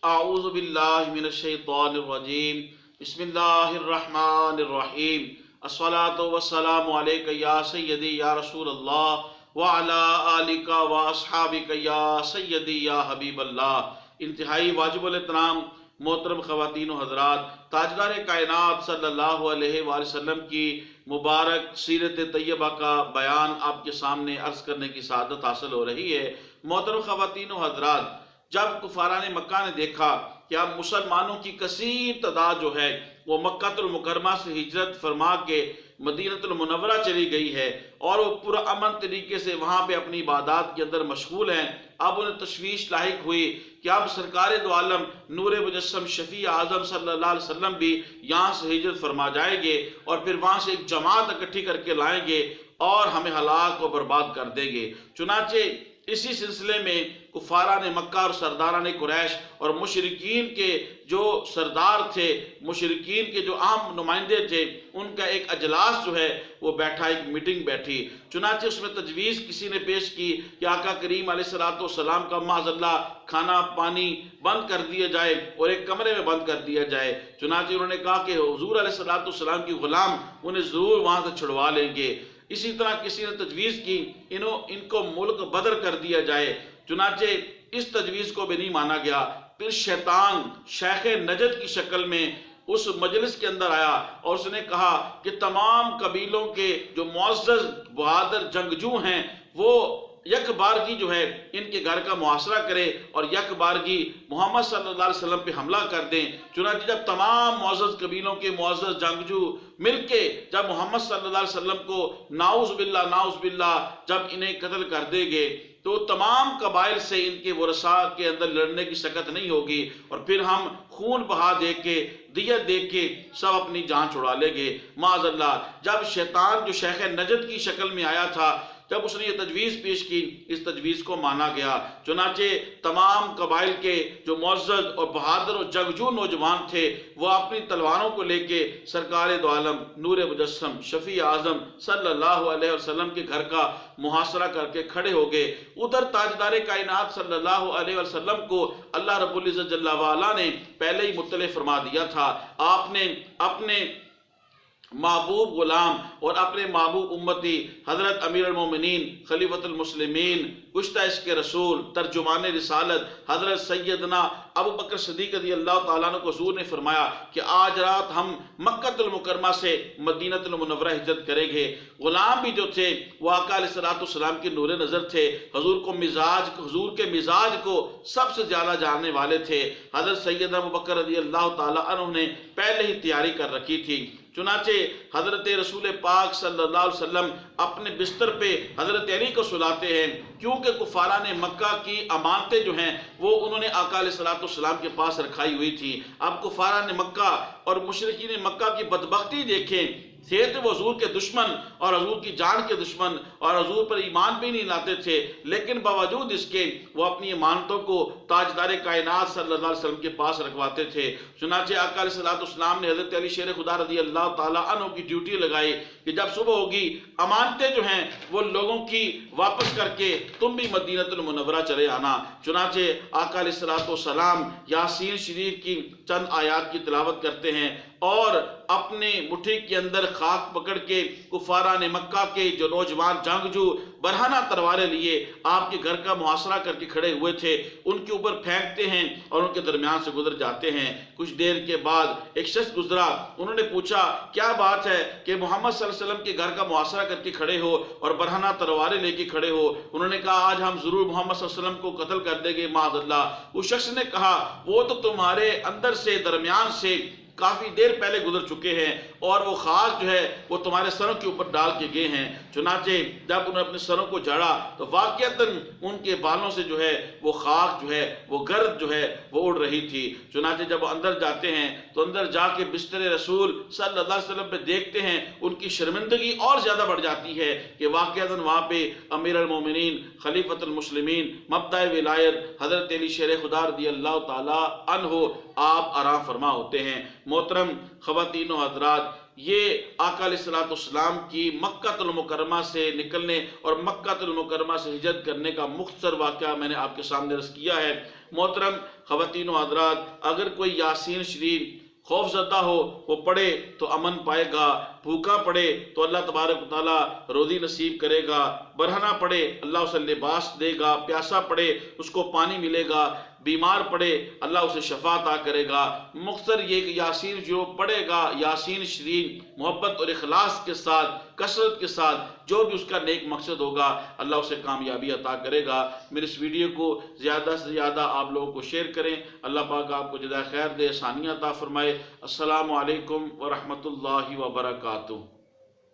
اعوذ باللہ من الشیطان الرجیم بسم اللہ الرحمن الرحیم الصلاۃ والسلام علیک یا سیدی یا رسول اللہ وعلی آلک و اصحابک یا سیدی یا حبیب اللہ۔ انتہائی واجب الاحترام محترم خواتین و حضرات، تاجدار کائنات صلی اللہ علیہ وآلہ وسلم کی مبارک سیرت طیبہ کا بیان آپ کے سامنے عرض کرنے کی سعادت حاصل ہو رہی ہے۔ محترم خواتین و حضرات، جب کفاران مکہ نے دیکھا کہ اب مسلمانوں کی کثیر تعداد جو ہے وہ مکہ المکرمہ سے ہجرت فرما کے مدینہ المنورہ چلی گئی ہے اور وہ پورا امن طریقے سے وہاں پہ اپنی عبادات کے اندر مشغول ہیں، اب انہیں تشویش لاحق ہوئی کہ اب سرکار دو عالم نور مجسم شفیع اعظم صلی اللہ علیہ وسلم بھی یہاں سے ہجرت فرما جائیں گے اور پھر وہاں سے ایک جماعت اکٹھی کر کے لائیں گے اور ہمیں ہلاک و برباد کر دیں گے۔ چنانچہ اسی سلسلے میں کفاران مکہ اور سرداران قریش اور مشرکین کے جو سردار تھے، مشرکین کے جو عام نمائندے تھے، ان کا ایک اجلاس جو ہے وہ بیٹھا، ایک میٹنگ بیٹھی۔ چنانچہ اس میں تجویز کسی نے پیش کی کہ آقا کریم علیہ السلام کا معاذ اللہ کھانا پانی بند کر دیا جائے اور ایک کمرے میں بند کر دیا جائے۔ چنانچہ انہوں نے کہا کہ حضور علیہ السلام کی غلام انہیں ضرور وہاں سے چھڑوا لیں گے۔ اسی طرح کسی نے تجویز کی ان کو ملک بدر کر دیا جائے، چنانچہ اس تجویز کو بھی نہیں مانا گیا۔ پھر شیطان شیخ نجد کی شکل میں اس مجلس کے اندر آیا اور اس نے کہا کہ تمام قبیلوں کے جو معزز بہادر جنگجو ہیں وہ یک بارگی جو ہے ان کے گھر کا محاصرہ کرے اور یک بارگی محمد صلی اللہ علیہ وسلم پہ حملہ کر دیں۔ چنانچہ جب تمام معزز قبیلوں کے معزز جنگجو مل کے جب محمد صلی اللہ علیہ وسلم کو نعوذ باللہ جب انہیں قتل کر دیں گے تو تمام قبائل سے ان کے ورثاء کے اندر لڑنے کی شکت نہیں ہوگی اور پھر ہم خون بہا دے کے دیت دے کے سب اپنی جان چھڑا لیں گے معاذ اللہ۔ جب شیطان جو شیخ نجد کی شکل میں آیا تھا، جب اس نے یہ تجویز پیش کی، اس تجویز کو مانا گیا۔ چنانچہ تمام قبائل کے جو معزز اور بہادر اور جنگجو نوجوان تھے وہ اپنی تلواروں کو لے کے سرکار دو عالم نور مجسم شفیع اعظم صلی اللہ علیہ وسلم کے گھر کا محاصرہ کر کے کھڑے ہو گئے۔ ادھر تاجدار کائنات صلی اللہ علیہ وسلم کو اللہ رب العزت جل وعلا نے پہلے ہی مطلع فرما دیا تھا۔ آپ نے اپنے محبوب غلام اور اپنے محبوب امتی حضرت امیر المومنین خلیفۃ المسلمین کشتہ عشق رسول ترجمان رسالت حضرت سیدنا ابو بکر صدیق رضی اللہ تعالیٰ عنہ کو حضور نے فرمایا کہ آج رات ہم مکہ المکرمہ سے مدینہ المنورہ ہجرت کریں گے۔ غلام بھی جو تھے وہ آقا علیہ السلام کے نور نظر تھے، حضور کے مزاج کو سب سے زیادہ جاننے والے تھے۔ حضرت سیدنا ابو بکر رضی اللہ تعالیٰ عنہ نے پہلے ہی تیاری کر رکھی تھی۔ چنانچہ حضرت رسول پاک صلی اللہ علیہ وسلم اپنے بستر پہ حضرت علی کو سلاتے ہیں، کیونکہ کفاران مکہ کی امانتیں جو ہیں وہ انہوں نے آقا علیہ السلام کے پاس رکھائی ہوئی تھی۔ اب کفاران مکہ اور مشرکین مکہ کی بدبختی دیکھیں، تھے تو وہ حضور کے دشمن اور حضور کی جان کے دشمن اور حضور پر ایمان بھی نہیں لاتے تھے، لیکن باوجود اس کے وہ اپنی امانتوں کو تاجدار کائنات صلی اللہ علیہ وسلم کے پاس رکھواتے تھے۔ چنانچہ آقا علیہ السلام نے حضرت علی شیر خدا رضی اللہ تعالیٰ عنہ کی ڈیوٹی لگائی کہ جب صبح ہوگی امانتیں جو ہیں وہ لوگوں کی واپس کر کے تم بھی مدینہ المنورہ چلے آنا۔ چنانچہ آقا علیہ السلام یاسین شریف کی چند آیات کی تلاوت کرتے ہیں اور اپنے مٹھی کے اندر خاک پکڑ کے کفاران مکہ کے جو نوجوان جنگجو برہنہ تلواریں لیے آپ کے گھر کا محاصرہ کر کے کھڑے ہوئے تھے ان کے اوپر پھینکتے ہیں اور ان کے درمیان سے گزر جاتے ہیں۔ کچھ دیر کے بعد ایک شخص گزرا، انہوں نے پوچھا کیا بات ہے کہ محمد صلی اللہ علیہ وسلم کے گھر کا محاصرہ کر کے کھڑے ہو اور برہنہ تلواریں لے کے کھڑے ہو؟ انہوں نے کہا آج ہم ضرور محمد صلی اللہ علیہ وسلم کو قتل کر دیں گے معاذ اللہ۔ اس شخص نے کہا وہ تو تمہارے اندر سے درمیان سے کافی دیر پہلے گزر چکے ہیں اور وہ خاک جو ہے وہ تمہارے سروں کے اوپر ڈال کے گئے ہیں۔ چنانچہ جب انہوں نے اپنے سروں کو جھاڑا تو واقعتاً ان کے بالوں سے جو ہے وہ خاک جو ہے وہ گرد جو ہے وہ اڑ رہی تھی۔ چنانچہ جب وہ اندر جاتے ہیں تو اندر جا کے بستر رسول صلی اللہ علیہ وسلم پہ دیکھتے ہیں، ان کی شرمندگی اور زیادہ بڑھ جاتی ہے کہ واقعتاً وہاں پہ امیر المومنین خلیفۃ المسلمین مبدأ ولایت حضرت علی شیر خدا رضی اللہ تعالیٰ عنہ آپ آرام فرما ہوتے ہیں۔ محترم خواتین و حضرات، یہ آقا علیہ السلام کی مکہ المکرمہ سے نکلنے اور مکہ المکرمہ سے ہجرت کرنے کا مختصر واقعہ میں نے آپ کے سامنے عرض کیا ہے۔ محترم خواتین و حضرات، اگر کوئی یاسین شریف خوف زدہ ہو وہ پڑھے تو امن پائے گا، بھوکا پڑھے تو اللہ تبارک و تعالیٰ روزی نصیب کرے گا، برہنہ پڑھے اللہ اسے لباس دے گا، پیاسا پڑھے اس کو پانی ملے گا، بیمار پڑھے اللہ اسے شفا عطا کرے گا۔ مختصر یہ کہ یاسین جو پڑھے گا یاسین شریف محبت اور اخلاص کے ساتھ، کثرت کے ساتھ، جو بھی اس کا نیک مقصد ہوگا اللہ اسے کامیابی عطا کرے گا۔ میرے اس ویڈیو کو زیادہ سے زیادہ آپ لوگوں کو شیئر کریں۔ اللہ پاک آپ کو جزائے خیر دے، آسانیاں عطا فرمائے۔ السلام علیکم ورحمۃ اللہ وبرکاتہ۔